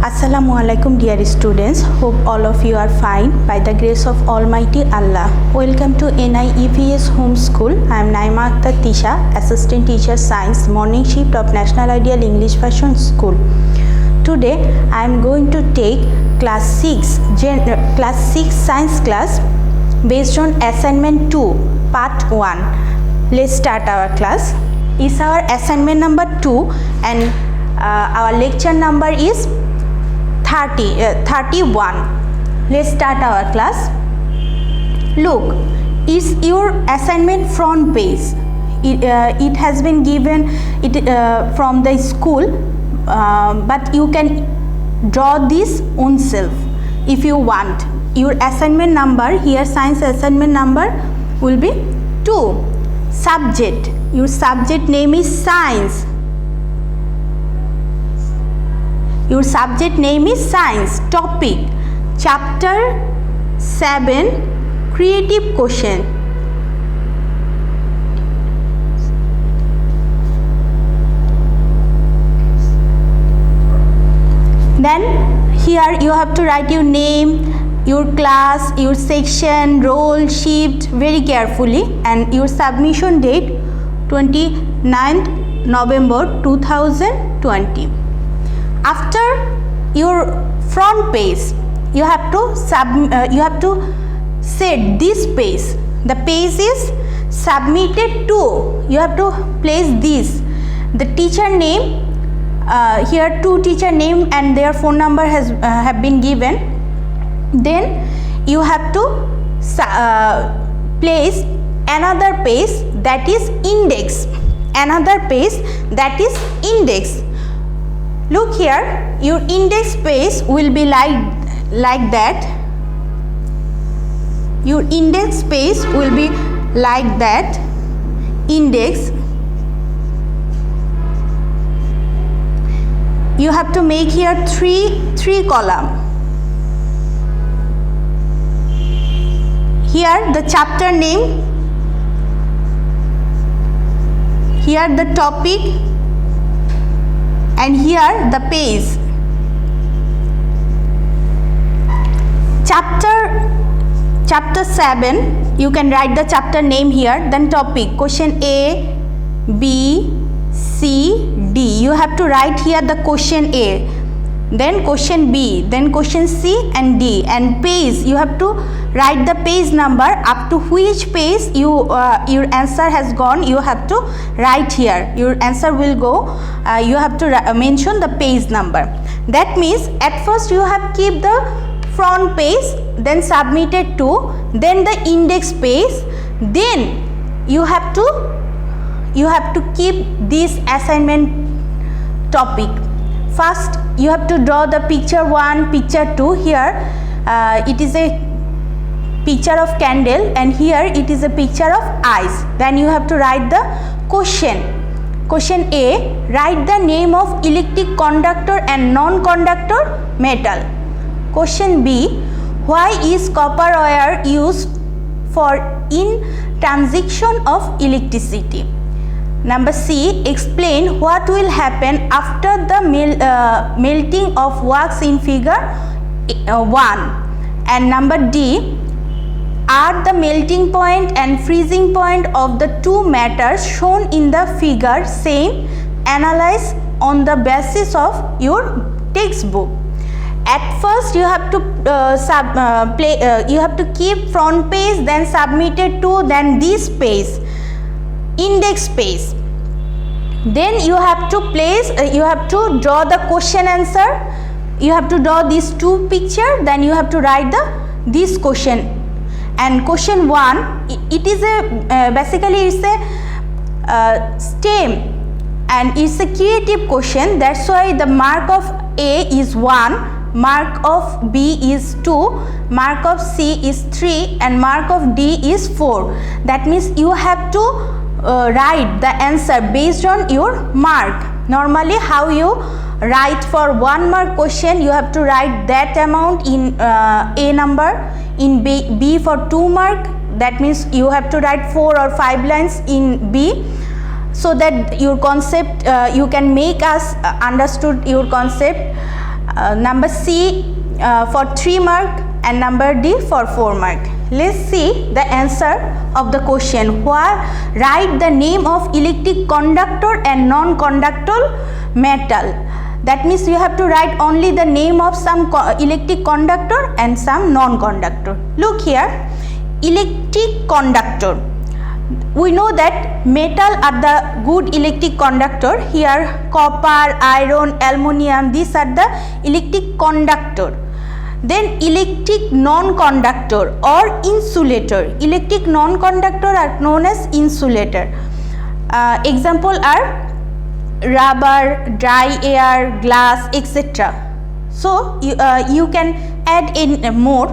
Assalamu alaikum dear students, hope all of you are fine by the grace of Almighty Allah. Welcome to NIEVS Home School. I am Naima Akhtar Tisha, Assistant Teacher Science, Morning Shift of National Ideal English Version School. Today I am going to take class 6 science class based on assignment 2 part 1. Let's start our class. Is our assignment number 2 and our lecture number is 31. Let's start our class. Look, is your assignment front page. It has been given from the school, but you can draw this own self if you want. Your assignment number here, science assignment number will be 2. Subject, your subject name is science. Your subject name is science. Topic, chapter 7, creative question. Then here you have to write your name, your class, your section, roll, shift very carefully, and your submission date 29th November 2020. After your front page, you have to set this page. The page is submitted to. You have to place this. The teacher name here, 2 teacher name and their phone number have been given. Then you have to place another page that is index. Another page that is index. Look here, your index page will be like that. Your index page will be like that. Index. You have to make here three column. Here the chapter name. Here the topic. And here the page. Chapter 7, you can write the chapter name here. Then topic, question A, B, C, D. You have to write here the question A, then question B, then question C and D. And page, you have to write the page number up to which page your answer has gone. You have to write here. Your answer will go. You have to mention the page number. That means at first you have keep the front page, then submitted to, then the index page, then you have to keep this assignment topic. First you have to draw the picture 1, picture 2. Here it is a picture of candle and here it is a picture of eyes. Then you have to write the question. Question A, write the name of electric conductor and non-conductor metal. Question B, why is copper wire used for in transmission of electricity? Number C, explain what will happen after the melting of wax in figure 1. And number D, are the melting point and freezing point of the two matters shown in the figure same? Analyze on the basis of your textbook. At first you have to you have to keep front page, then submitted to, then this page, index page. Then you have to place, you have to draw the question answer. You have to draw these 2 picture, then you have to write this question. And question 1, it is a basically it's a STEM and it's a creative question. That's why the mark of A is 1, mark of B is 2, mark of C is 3 and mark of D is 4. That means you have to write the answer based on your mark. Normally how you write for 1 mark question, you have to write that amount in A number, in B for 2 mark, that means you have to write 4 or 5 lines in B, so that your concept you can make us understood your concept number C for 3 mark and number D for 4 mark. Let's see the answer of the question. Write the name of electric conductor and non-conductor metal. That means you have to write only the name of some electric conductor and some non-conductor. Look here, electric conductor. We know that metal are the good electric conductor. Here copper, iron, aluminium, these are the electric conductor. Then electric non-conductor or insulator. Electric non-conductor are known as insulator. Example are rubber, dry air, glass, etc. So you can add in more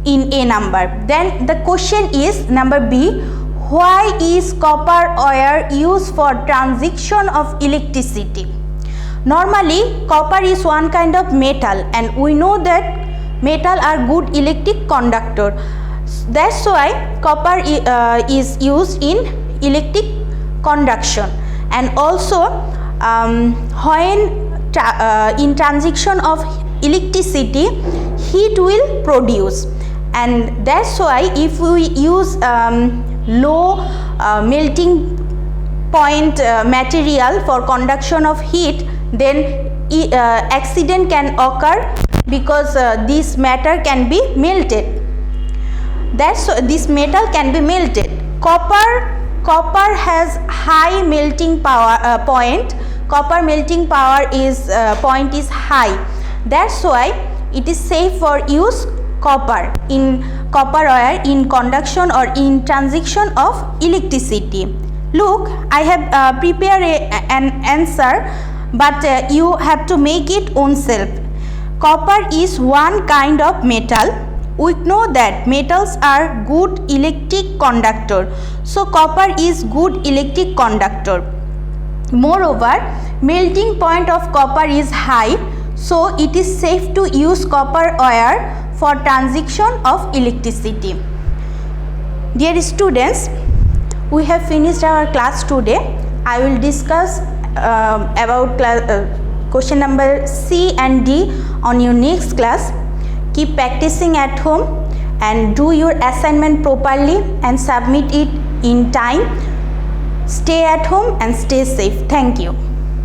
in a number. Then the question is number B. Why is copper wire used for transmission of electricity? Normally copper is one kind of metal and we know that metal are good electric conductor. That's why copper is used in electric conduction. And also when in transition of electricity, heat will produce, and that's why if we use low melting point material for conduction of heat, then accident can occur because this matter can be melted. This metal can be melted. Copper has high melting power point. Copper melting power is point is high. That's why it is safe for use copper wire in conduction or in transition of electricity. Look, I have prepared an answer, but you have to make it own self. Copper is one kind of metal. We know that metals are good electric conductor. So copper is good electric conductor. Moreover, melting point of copper is high. So it is safe to use copper wire for transition of electricity. Dear students, we have finished our class today. I will discuss about question number C and D on your next class. Keep practicing at home and do your assignment properly and submit it in time. Stay at home and stay safe. Thank you.